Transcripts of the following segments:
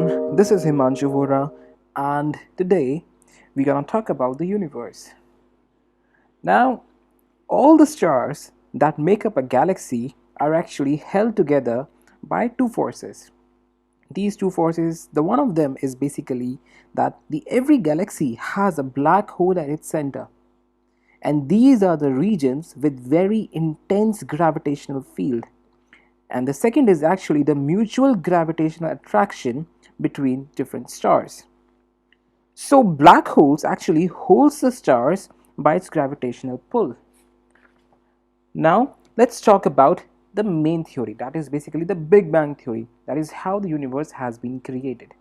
everyone, this is Himanshu Vohra, and today we're gonna talk about the universe. Now, all the stars that make up a galaxy are actually held together by two forces. These two forces, the one of them is basically that the every galaxy has a black hole at its center, and these are the regions with very intense gravitational field. And the second is actually the mutual gravitational attraction between different stars. So black holes actually holds the stars by its gravitational pull. Now let's talk about the main theory, that is basically the Big Bang theory, that is how the universe has been created.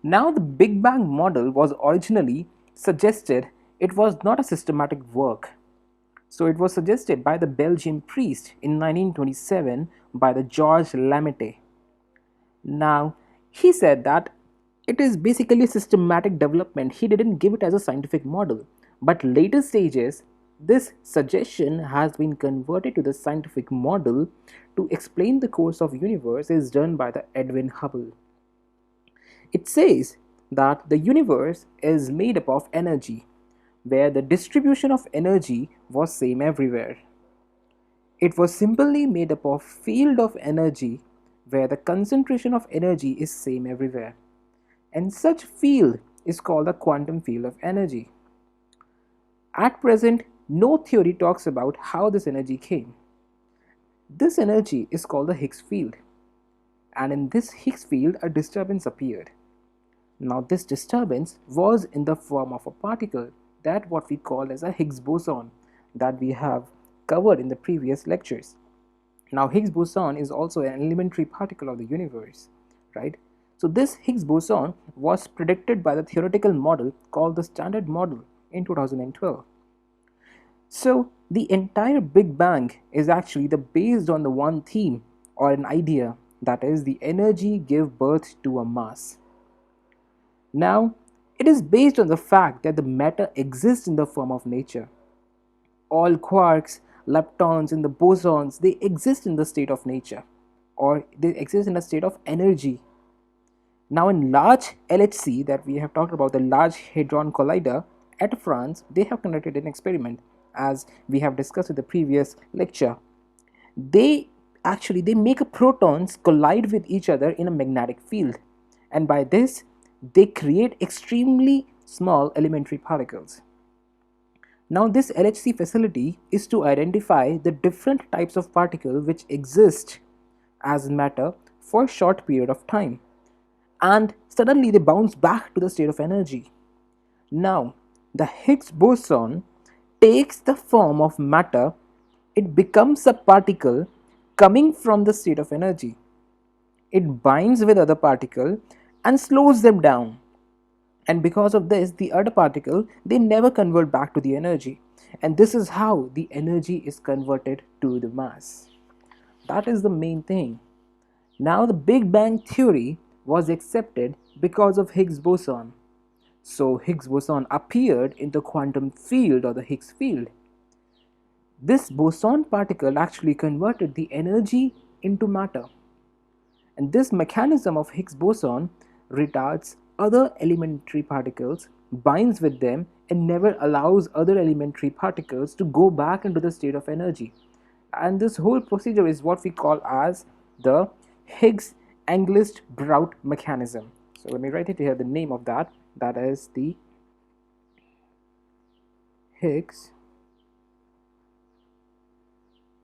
Now the Big Bang model was originally suggested it was not a systematic work. So it was suggested by the Belgian priest in 1927 by the Georges Lamette. Now, he said that it is basically a systematic development. He didn't give it as a scientific model. But later stages, this suggestion has been converted to the scientific model to explain the course of universe is done by the Edwin Hubble. It says that the universe is made up of energy, where the distribution of energy was same everywhere. It was simply made up of field of energy where the concentration of energy is same everywhere. And such field is called the quantum field of energy. At present, no theory talks about how this energy came. This energy is called the Higgs field. And in this Higgs field, a disturbance appeared. Now this disturbance was in the form of a particle, that what we call as a Higgs boson, that we have covered in the previous lectures. Now Higgs boson is also an elementary particle of the universe, right? So this Higgs boson was predicted by the theoretical model called the Standard Model in 2012. So the entire Big Bang is actually based on the one theme or an idea, that is the energy give birth to a mass. Now it is based on the fact that the matter exists in the form of nature. All quarks, leptons and the bosons, they exist in the state of nature, or they exist in a state of energy. Now in large LHC that we have talked about, the Large Hadron Collider at France, they have conducted an experiment as we have discussed in the previous lecture. They make a protons collide with each other in a magnetic field, and by this they create extremely small elementary particles. Now this LHC facility is to identify the different types of particles which exist as matter for a short period of time, and suddenly they bounce back to the state of energy. Now the Higgs boson takes the form of matter. It becomes a particle coming from the state of energy. It binds with other particle and slows them down, and because of this the other particle, they never convert back to the energy, and this is how the energy is converted to the mass. That is the main thing. Now the Big Bang theory was accepted because of Higgs boson. So Higgs boson appeared in the quantum field or the Higgs field. This boson particle actually converted the energy into matter, and this mechanism of Higgs boson retards other elementary particles, binds with them, and never allows other elementary particles to go back into the state of energy. And this whole procedure is what we call as the Higgs Englest Brout mechanism. So let me write it here, the name of that is the Higgs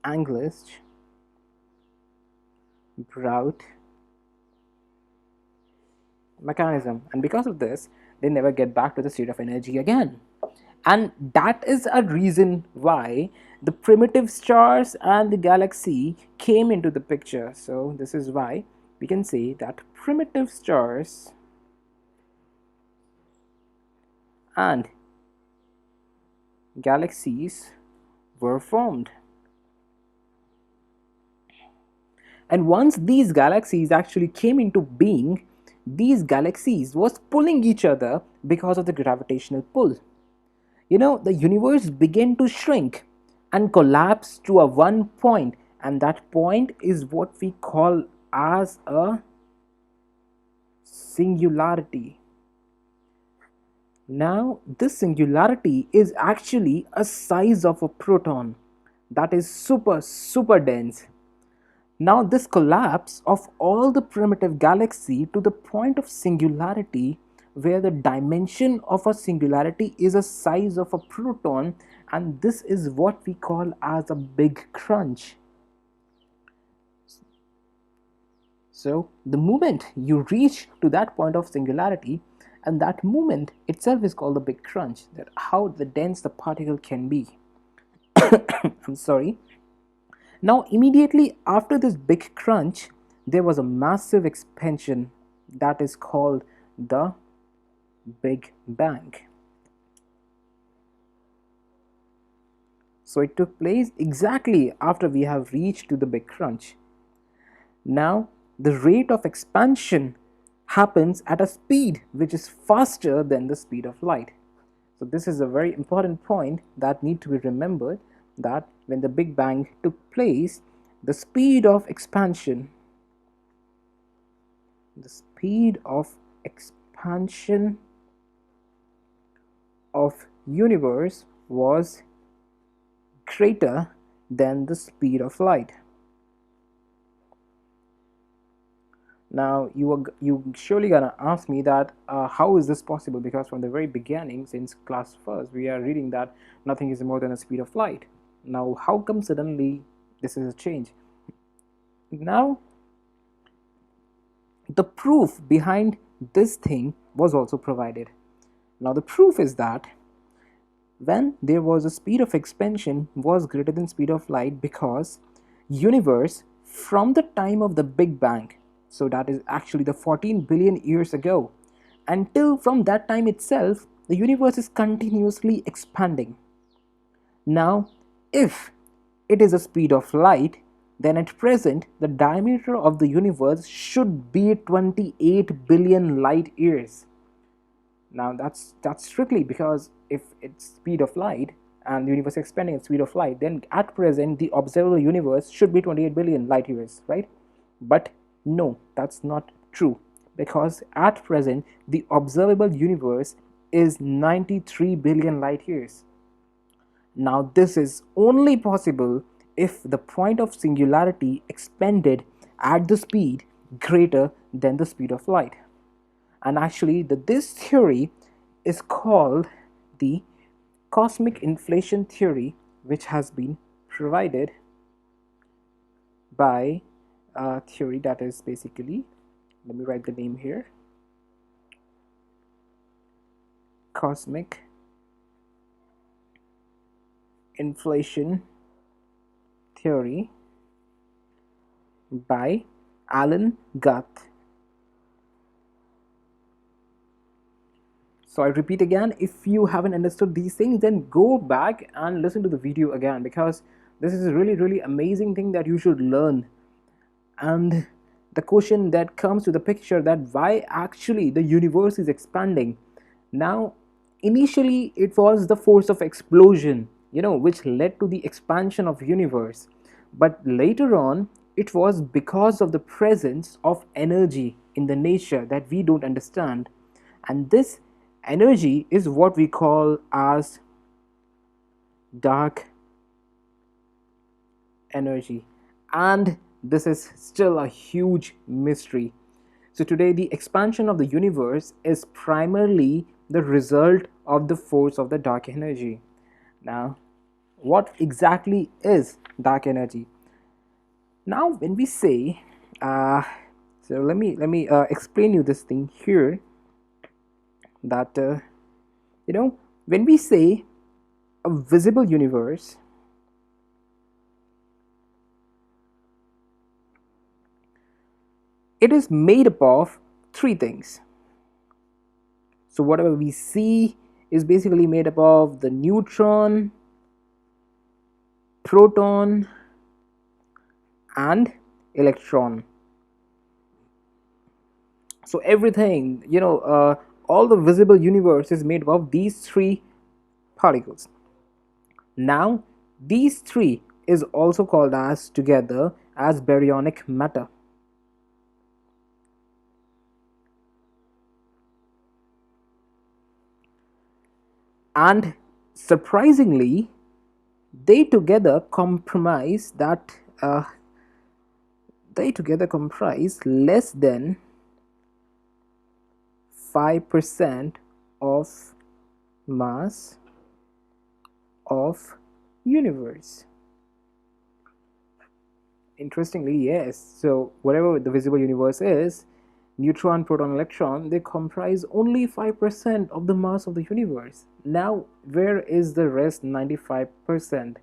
Englest Brout mechanism, and because of this they never get back to the state of energy again. And that is a reason why the primitive stars and the galaxy came into the picture. So this is why we can say that primitive stars and galaxies were formed. And once these galaxies actually came into being, these galaxies was pulling each other because of the gravitational pull. The universe began to shrink and collapse to a one point, and that point is what we call as a singularity. Now, this singularity is actually a size of a proton that is super dense. Now, this collapse of all the primitive galaxy to the point of singularity, where the dimension of a singularity is a size of a proton, and this is what we call as a big crunch. So, the moment you reach to that point of singularity, and that moment itself is called the big crunch, that how the dense the particle can be. I'm sorry. Now, immediately after this big crunch, there was a massive expansion that is called the Big Bang. So, it took place exactly after we have reached to the big crunch. Now, the rate of expansion happens at a speed which is faster than the speed of light. So this is a very important point that need to be remembered, that when the Big Bang took place, the speed of expansion of universe was greater than the speed of light. Now you surely gonna ask me that how is this possible, because from the very beginning, since class first, we are reading that nothing is more than the speed of light. Now how come suddenly this is a change? Now the proof behind this thing was also provided. Now the proof is that when there was a speed of expansion was greater than speed of light, because universe from the time of the Big Bang, so that is actually the 14 billion years ago, until from that time itself, the universe is continuously expanding. Now if it is a speed of light, then at present the diameter of the universe should be 28 billion light years. Now that's strictly because if it's speed of light and the universe is expanding at speed of light, then at present the observable universe should be 28 billion light years, right? But no, that's not true, because at present the observable universe is 93 billion light years. Now this is only possible if the point of singularity expanded at the speed greater than the speed of light. And actually this theory is called the cosmic inflation theory, which has been provided by a theory that is basically, let me write the name here, cosmic inflation theory by Alan Guth. So I repeat again, if you haven't understood these things, then go back and listen to the video again, because this is a really amazing thing that you should learn. And the question that comes to the picture, that why actually the universe is expanding. Now initially it was the force of explosion, which led to the expansion of universe, but later on it was because of the presence of energy in the nature that we don't understand, and this energy is what we call as dark energy, and this is still a huge mystery. So today the expansion of the universe is primarily the result of the force of the dark energy. Now what exactly is dark energy? Now when we say so let me explain you this thing here, that when we say a visible universe, it is made up of three things. So whatever we see is basically made up of the neutron, proton and electron. So everything, all the visible universe is made up of these three particles. Now these three is also called as together as baryonic matter. and surprisingly, they together comprise that they together comprise less than 5% of mass of universe. Interestingly, yes. So whatever the visible universe is, neutron, proton, electron, they comprise only 5% of the mass of the universe. Now, where is the rest 95%?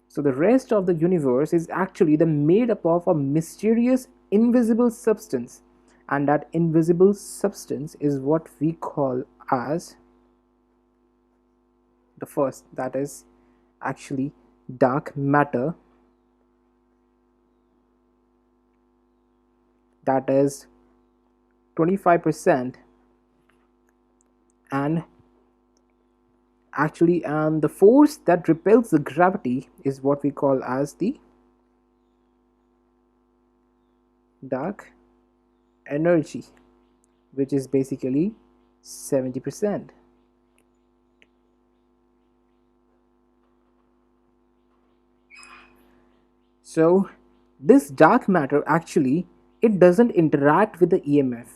So the rest of the universe is actually the made up of a mysterious invisible substance, and that invisible substance is what we call as the first, that is actually dark matter, that is 25%, and and the force that repels the gravity is what we call as the dark energy, which is basically 70%. So this dark matter actually, it doesn't interact with the EMF.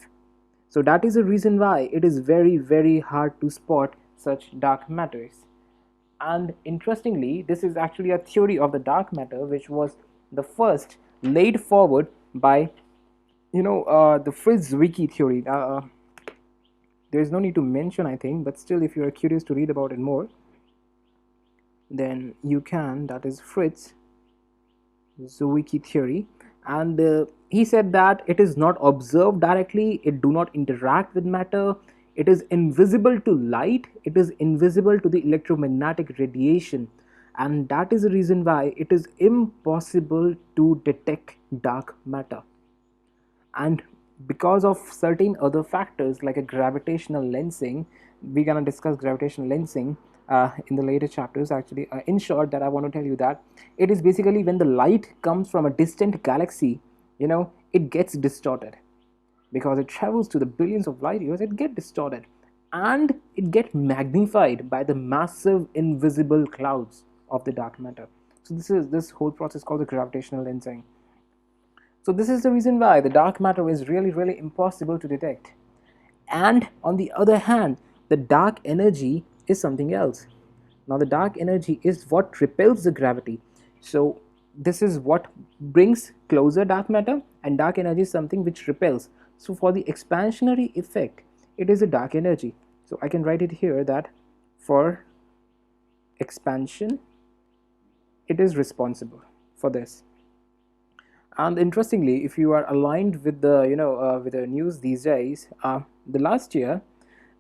So that is the reason why it is very hard to spot such dark matters. And interestingly, this is actually a theory of the dark matter which was the first laid forward by the Fritz-Zwicky theory. There is no need to mention, I think, but still, if you are curious to read about it more, then you can. That is Fritz Zwicky theory, and he said that it is not observed directly, it do not interact with matter, it is invisible to light, it is invisible to the electromagnetic radiation, and that is the reason why it is impossible to detect dark matter. And because of certain other factors like a gravitational lensing, we're gonna discuss gravitational lensing in the later chapters. Actually, in short, that I want to tell you that it is basically when the light comes from a distant galaxy, it gets distorted because it travels to the billions of light years. It gets distorted and it gets magnified by the massive invisible clouds of the dark matter. So this whole process called the gravitational lensing. So this is the reason why the dark matter is really impossible to detect. And on the other hand, the dark energy is something else. Now the dark energy is what repels the gravity. So this is what brings closer dark matter, and dark energy is something which repels. So for the expansionary effect, it is a dark energy. So I can write it here that for expansion, it is responsible for this. And interestingly, if you are aligned with the with the news these days, the last year,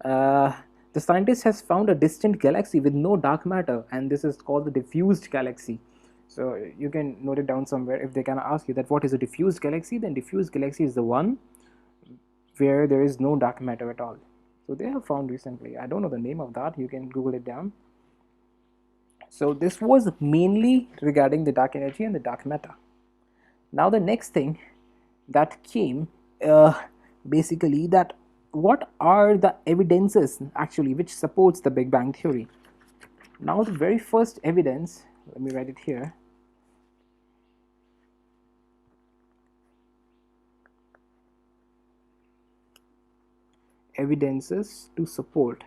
uh, the scientist has found a distant galaxy with no dark matter, and this is called the diffused galaxy. So you can note it down somewhere. If they can ask you that what is a diffused galaxy, then diffused galaxy is the one where there is no dark matter at all. So they have found recently. I don't know the name of that. You can Google it down. So this was mainly regarding the dark energy and the dark matter. Now the next thing that came, basically, that what are the evidences actually which supports the Big Bang theory. Now the very first evidence, let me write it here. Evidences to support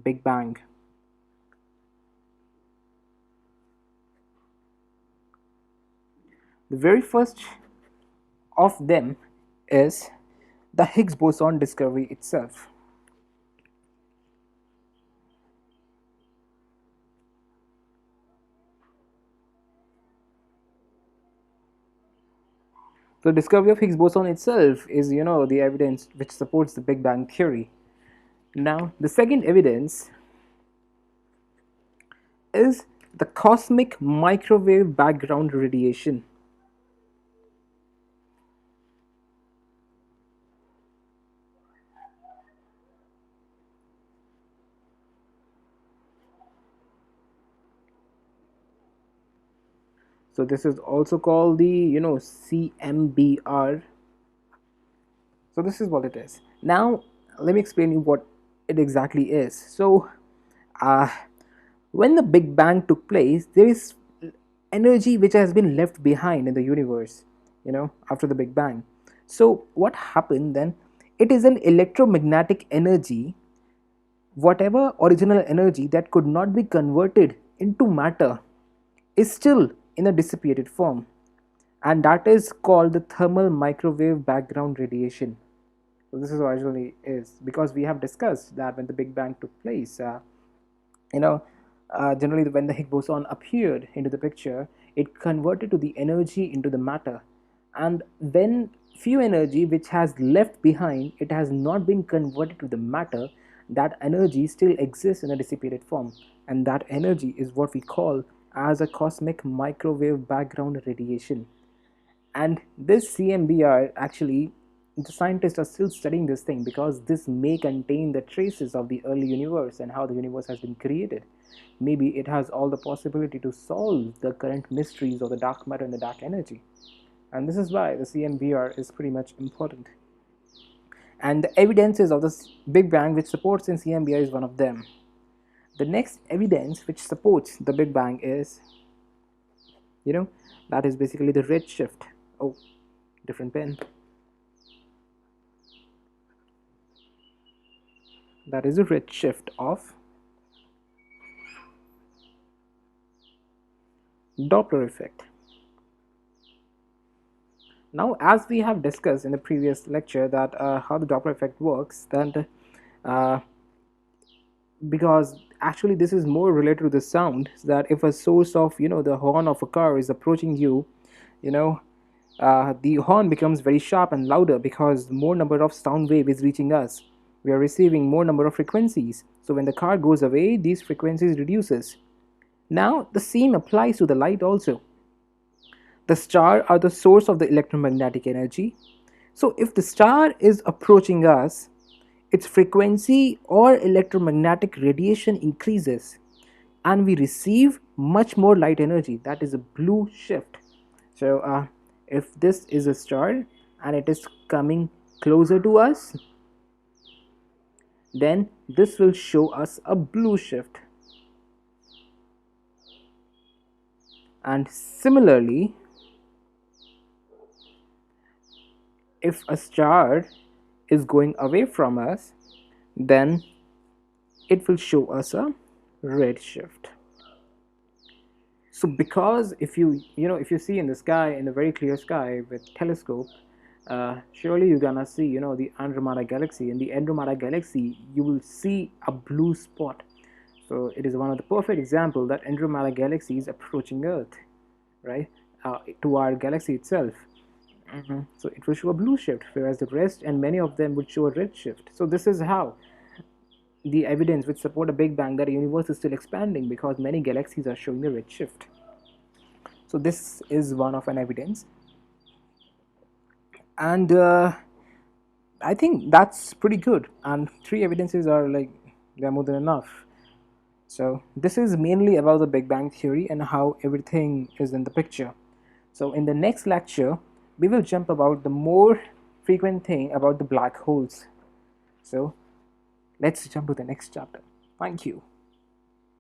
Big Bang. The very first of them is the Higgs boson discovery itself. The discovery of Higgs boson itself is, the evidence which supports the Big Bang theory. Now, the second evidence is the cosmic microwave background radiation. So this is also called the CMBR. So this is what it is. Now let me explain you what it exactly is. So, uh, when the Big Bang took place, there is energy which has been left behind in the universe, after the Big Bang. So, what happened then? It is an electromagnetic energy, whatever original energy that could not be converted into matter is still in a dissipated form, and that is called the thermal microwave background radiation. So this is what originally is, because we have discussed that when the Big Bang took place, you know, generally when the Higgs boson appeared into the picture, it converted to the energy into the matter, and when few energy which has left behind, it has not been converted to the matter. That energy still exists in a dissipated form, and that energy is what we call as a cosmic microwave background radiation. And this CMBR, actually, the scientists are still studying this thing because this may contain the traces of the early universe and how the universe has been created. Maybe it has all the possibility to solve the current mysteries of the dark matter and the dark energy. And this is why the CMBR is pretty much important. And the evidences of this Big Bang which supports in CMBR is one of them. The next evidence which supports the Big Bang is, you know, that is basically the redshift. Oh, different pen. That is a redshift of Doppler effect. Now, as we have discussed in the previous lecture that how the Doppler effect works, then uh, because actually this is more related to the sound, that if a source of the horn of a car is approaching you, you know the horn becomes very sharp and louder because more number of sound wave is reaching us. We are receiving more number of frequencies, so when the car goes away, these frequencies reduces. Now the same applies to the light also. The star are the source of the electromagnetic energy. So if the star is approaching us, its frequency or electromagnetic radiation increases, and we receive much more light energy. That is a blue shift. So if this is a star and it is coming closer to us, then this will show us a blue shift. And similarly, if a star is going away from us, then it will show us a red shift. So because if you see in the sky, in a very clear sky with telescope, surely you're gonna see the Andromeda galaxy. In the Andromeda galaxy you will see a blue spot. So it is one of the perfect example that Andromeda galaxy is approaching Earth, right, to our galaxy itself. So it will show a blue shift, whereas the rest and many of them would show a red shift. So this is how the evidence which support a Big Bang that a universe is still expanding, because many galaxies are showing the red shift. So this is one of an evidence, and I think that's pretty good. And three evidences are like, they're more than enough. So this is mainly about the Big Bang theory and how everything is in the picture. So in the next lecture, we will jump about the more frequent thing about the black holes. So let's jump to the next chapter. Thank you.